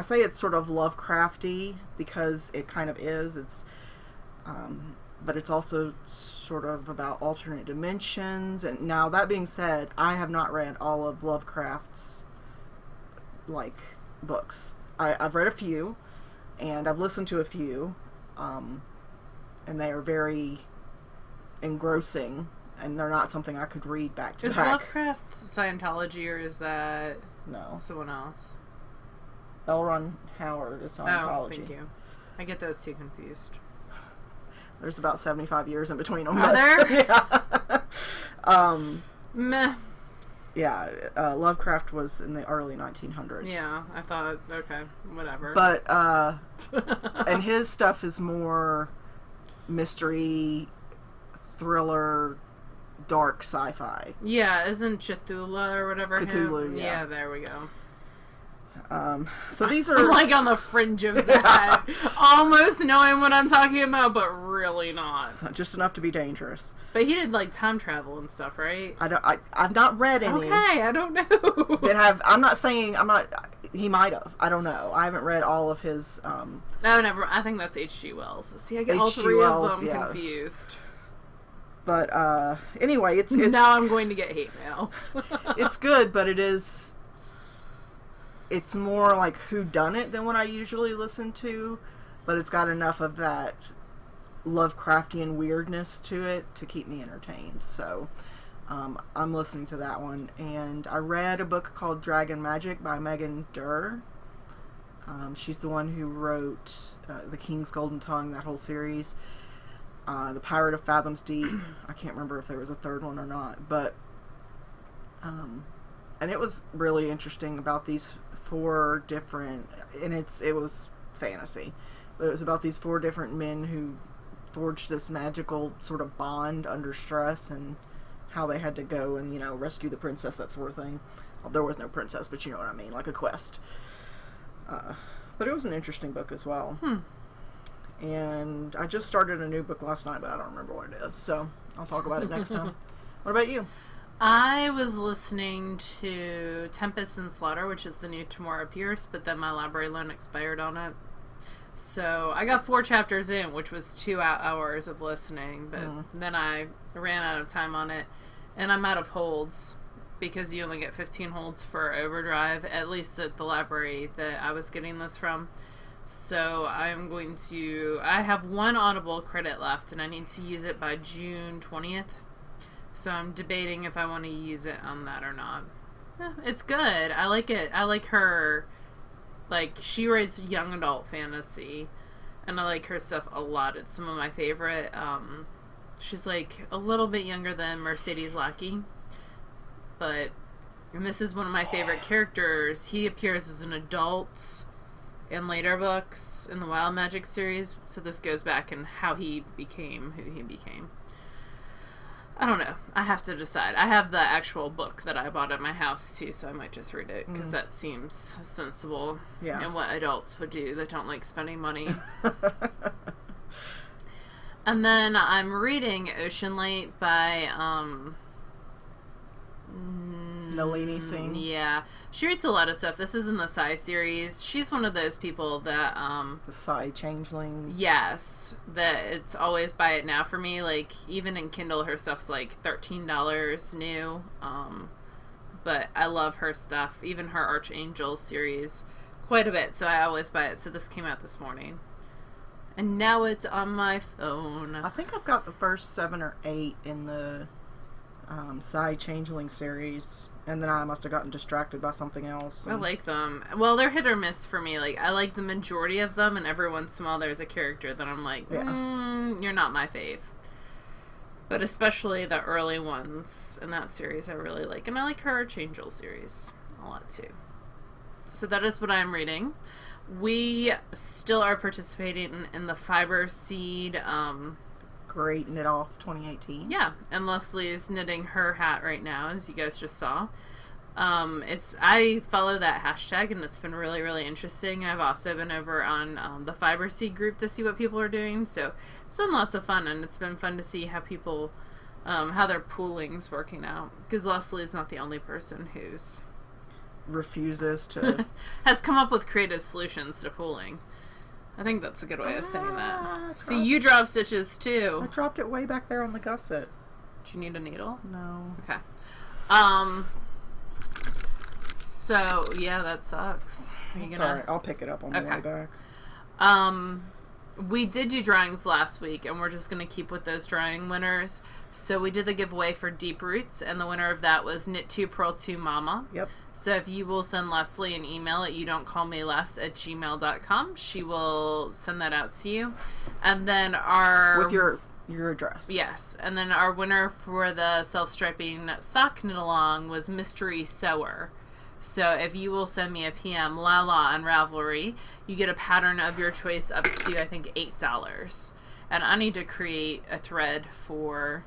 say it's sort of Lovecrafty because it kind of is. But it's also sort of about alternate dimensions. And now, that being said, I have not read all of Lovecraft's books. I've read a few, and I've listened to a few, and they are very engrossing, and they're not something I could read back to back. Is Lovecraft Scientology, or is that someone else? L. Ron Howard is Scientology. Oh, thank you. I get those two confused. There's about 75 years in between them. Are there? Yeah. Meh. Yeah, Lovecraft was in the early 1900s. Yeah, I thought, okay, whatever. But, and his stuff is more mystery, thriller, dark sci-fi. Yeah, isn't Cthulhu or whatever Cthulhu, him? yeah. Yeah, there we go. So these are... I'm like on the fringe of that. Almost knowing what I'm talking about, but really not. just enough to be dangerous. But he did like time travel and stuff, right? I've not read any. Okay, I don't know. I'm not saying, he might have. I don't know. I haven't read all of his, Oh, never. I think that's H.G. Wells. See, I get all three of them confused. But, anyway, it's... Now I'm going to get hate mail. It's good, but it's more like whodunit than what I usually listen to, but it's got enough of that Lovecraftian weirdness to it to keep me entertained. So I'm listening to that one. And I read a book called Dragon Magic by Megan Durr. She's the one who wrote The King's Golden Tongue, that whole series. The Pirate of Fathoms Deep. I can't remember if there was a third one or not, but and it was really interesting about these 4 different, and it was fantasy, but it was about these 4 different men who forged this magical sort of bond under stress, and how they had to go and, rescue the princess, that sort of thing. Well, there was no princess, but you know what I mean, like a quest. But it was an interesting book as well. And I just started a new book last night, but I don't remember what it is, so I'll talk about it next time. What about you? I was listening to Tempest and Slaughter, which is the new Tamora Pierce, but then my library loan expired on it. So I got 4 chapters in, which was 2 hours of listening, but then I ran out of time on it, and I'm out of holds, because you only get 15 holds for Overdrive, at least at the library that I was getting this from. So I have 1 Audible credit left, and I need to use it by June 20th. So I'm debating if I want to use it on that or not. It's good. I like it. I like her. Like, she writes young adult fantasy, and I like her stuff a lot. It's some of my favorite. She's like a little bit younger than Mercedes Lackey, and this is one of my favorite characters. He appears as an adult in later books in the Wild Magic series, so this goes back in how he became who he became. I don't know. I have to decide. I have the actual book that I bought at my house, too, so I might just read it, because that seems sensible. Yeah. And what adults would do that don't like spending money. And then I'm reading Ocean Light by, Nalini Singh. Yeah. She reads a lot of stuff. This is in the Psy series. She's one of those people that, the Psy Changeling. Yes. That it's always buy it now for me. Like, even in Kindle, her stuff's like $13 new. But I love her stuff. Even her Archangel series. Quite a bit. So I always buy it. So this came out this morning. And now it's on my phone. I think I've got the first 7 or 8 in the Psy Changeling series, and then I must have gotten distracted by something else. I like them. Well, they're hit or miss for me. Like, I like the majority of them, and every once in a while there's a character that I'm like, you're not my fave. But especially the early ones in that series I really like. And I like her Archangel series a lot too. So that is what I'm reading. We still are participating in the Fiber Seed Great Knit Off 2018. Yeah, and Leslie is knitting her hat right now, as you guys just saw. I follow that hashtag, and it's been really, really interesting. I've also been over on the Fiber Seed group to see what people are doing, so it's been lots of fun, and it's been fun to see how people, how their pooling's working out, because Leslie is not the only person who's refuses to has come up with creative solutions to pooling. I think that's a good way of saying that. See, you drop stitches too. I dropped it way back there on the gusset. Do you need a needle? No. Okay. So yeah, that sucks. Are you It's gonna? alright. I'll pick it up on the way back. We did do drawings last week, and we're just gonna keep with those drawing winners. So we did the giveaway for Deep Roots, and the winner of that was Knit 2 Purl 2 Mama. Yep. So if you will send Leslie an email at youdon'tcallmeless@gmail.com, she will send that out to you. And then with your your address. Yes. And then our winner for the self-striping sock knit along was Mystery Sewer. So if you will send me a PM, Lala on Ravelry, you get a pattern of your choice up to, I think, $8. And I need to create a thread for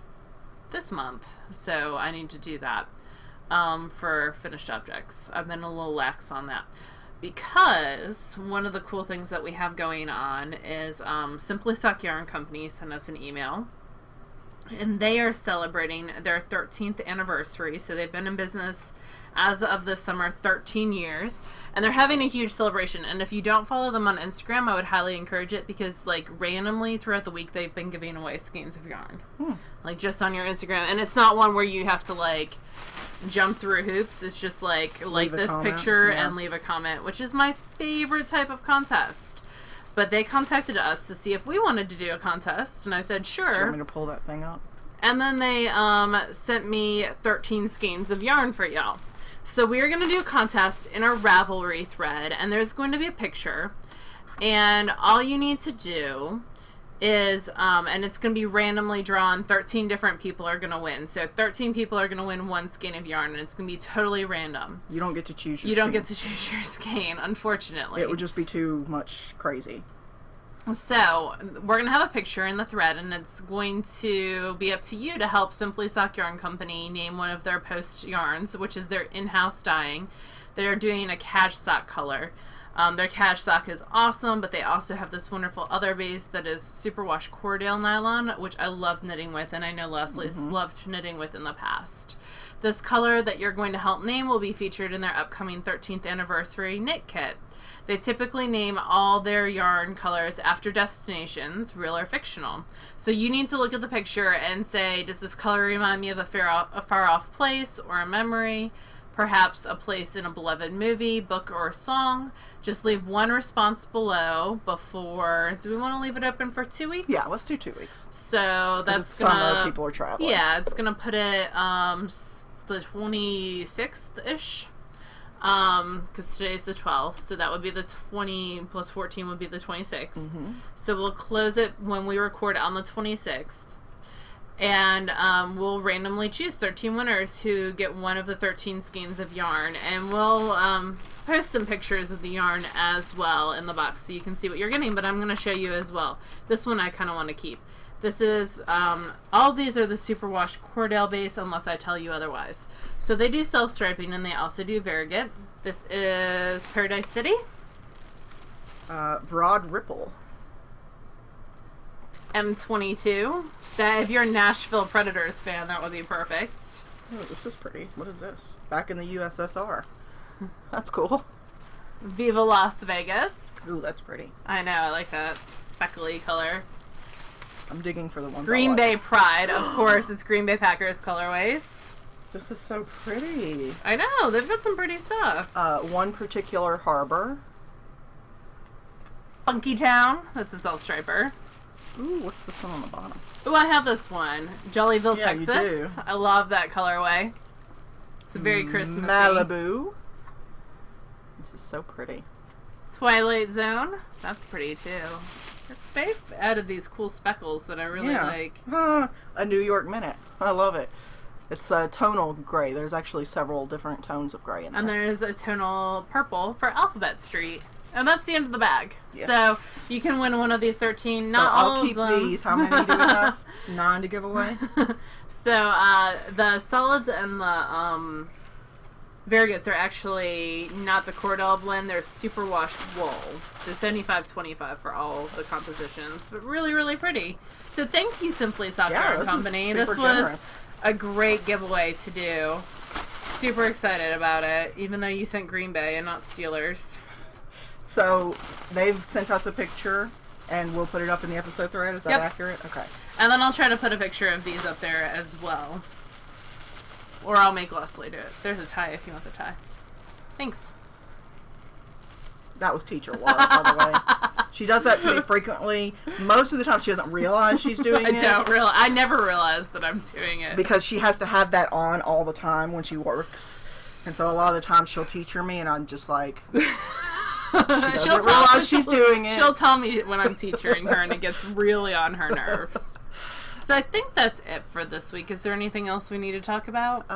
this month. So I need to do that for finished objects. I've been a little lax on that. Because one of the cool things that we have going on is Simply Sock Yarn Company sent us an email. And they are celebrating their 13th anniversary. So they've been in business as of this summer 13 years, and they're having a huge celebration. And if you don't follow them on Instagram, I would highly encourage it, because like randomly throughout the week they've been giving away skeins of yarn, like just on your Instagram. And it's not one where you have to like jump through hoops. It's just like this comment, picture and leave a comment, which is my favorite type of contest. But they contacted us to see if we wanted to do a contest, and I said sure. Do you want me to pull that thing up? And then they sent me 13 skeins of yarn for y'all. So we are going to do a contest in our Ravelry thread, and there's going to be a picture, and all you need to do is, and it's going to be randomly drawn, 13 different people are going to win. So 13 people are going to win one skein of yarn, and it's going to be totally random. You don't get to choose your You skein. don't get to choose your skein, unfortunately. It would just be too much crazy. So, we're going to have a picture in the thread, and it's going to be up to you to help Simply Sock Yarn Company name one of their post yarns, which is their in-house dyeing. They're doing a cash sock color. Their cash sock is awesome, but they also have this wonderful other base that is superwash Cordale nylon, which I love knitting with, and I know Leslie's loved knitting with in the past. This color that you're going to help name will be featured in their upcoming 13th anniversary knit kit. They typically name all their yarn colors after destinations, real or fictional. So you need to look at the picture and say, does this color remind me of a far-off place or a memory? Perhaps a place in a beloved movie, book, or song? Just leave one response below before... Do we want to leave it open for 2 weeks? Yeah, let's do 2 weeks. So that's it's summer, people are traveling. Yeah, it's going to put it the 26th-ish. Because today's the 12th, so that would be the 20 plus 14 would be the 26th. So we'll close it when we record on the 26th, and we'll randomly choose 13 winners who get one of the 13 skeins of yarn, and we'll post some pictures of the yarn as well in the box so you can see what you're getting. But I'm going to show you as well. This one I kind of want to keep. This is, all these are the superwash Cordale base unless I tell you otherwise. So they do self-striping, and they also do variegated. This is Paradise City. Broad Ripple. M22. That, if you're a Nashville Predators fan, that would be perfect. Oh, this is pretty. What is this? Back in the USSR. That's cool. Viva Las Vegas. Ooh, that's pretty. I know, I like that speckly color. I'm digging for the ones Green Bay Pride, of course. It's Green Bay Packers colorways. This is so pretty. I know, they've got some pretty stuff. One particular harbor. Funky Town. That's a self-striper. Ooh, what's this one on the bottom? Ooh, I have this one. Jollyville, Yeah, Texas. you do. I love that colorway. It's very Christmassy. Malibu. This is so pretty. Twilight Zone. That's pretty too. They've added these cool speckles that I really like. A New York Minute. I love it. It's a tonal gray. There's actually several different tones of gray in there. And there's a tonal purple for Alphabet Street. And that's the end of the bag. Yes. So you can win one of these 13. So Not all I'll keep of them. these. How many do we have? 9 to give away. So the solids and the variegates are actually not the Cordale blend. They're superwash wool. So 75-25 for all the compositions. But really, really pretty. So thank you, Simply Sock Yarn Company. This was generous. A great giveaway to do. Super excited about it, even though you sent Green Bay and not Steelers. So they've sent us a picture, and we'll put it up in the episode thread. Is that accurate? Okay. And then I'll try to put a picture of these up there as well. Or I'll make Leslie do it. There's a tie if you want the tie. Thanks. That was teacher work, by the way. She does that to me frequently. Most of the time, she doesn't realize she's doing it. I never realized that I'm doing it. Because she has to have that on all the time when she works. And so a lot of the times she'll teacher me, and I'm just like... She doesn't realize she's doing it. She'll tell me when I'm teaching her, and it gets really on her nerves. So I think that's it for this week. Is there anything else we need to talk about?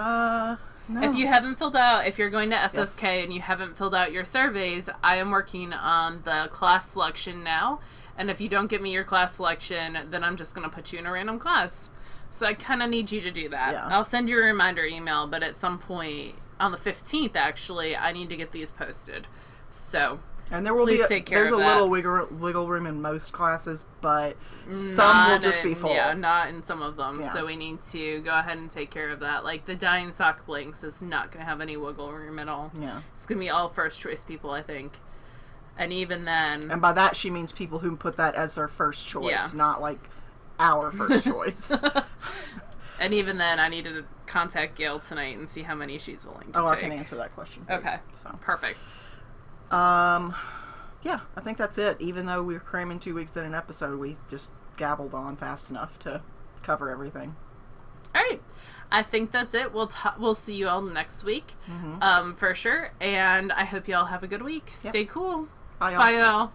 No. If you haven't filled out, if you're going to SSK and you haven't filled out your surveys, I am working on the class selection now. And if you don't give me your class selection, then I'm just going to put you in a random class. So I kind of need you to do that. Yeah. I'll send you a reminder email, but at some point, on the 15th actually, I need to get these posted. So... And there will Please take care there's of a that. little wiggle room in most classes, but some will just be full. Yeah, not in some of them. Yeah. So we need to go ahead and take care of that. Like the Dying Sock Blinks is not going to have any wiggle room at all. Yeah. It's going to be all first choice people, I think. And even then... And by that she means people who put that as their first choice, not like our first choice. And even then, I need to contact Gail tonight and see how many she's willing to take. I can answer that question. Okay. So. Perfect. Yeah, I think that's it. Even though we're cramming 2 weeks in an episode, we just gabbled on fast enough to cover everything. All right. I think that's it. We'll see you all next week, for sure. And I hope you all have a good week. Yep. Stay cool. Bye, y'all. Bye, y'all.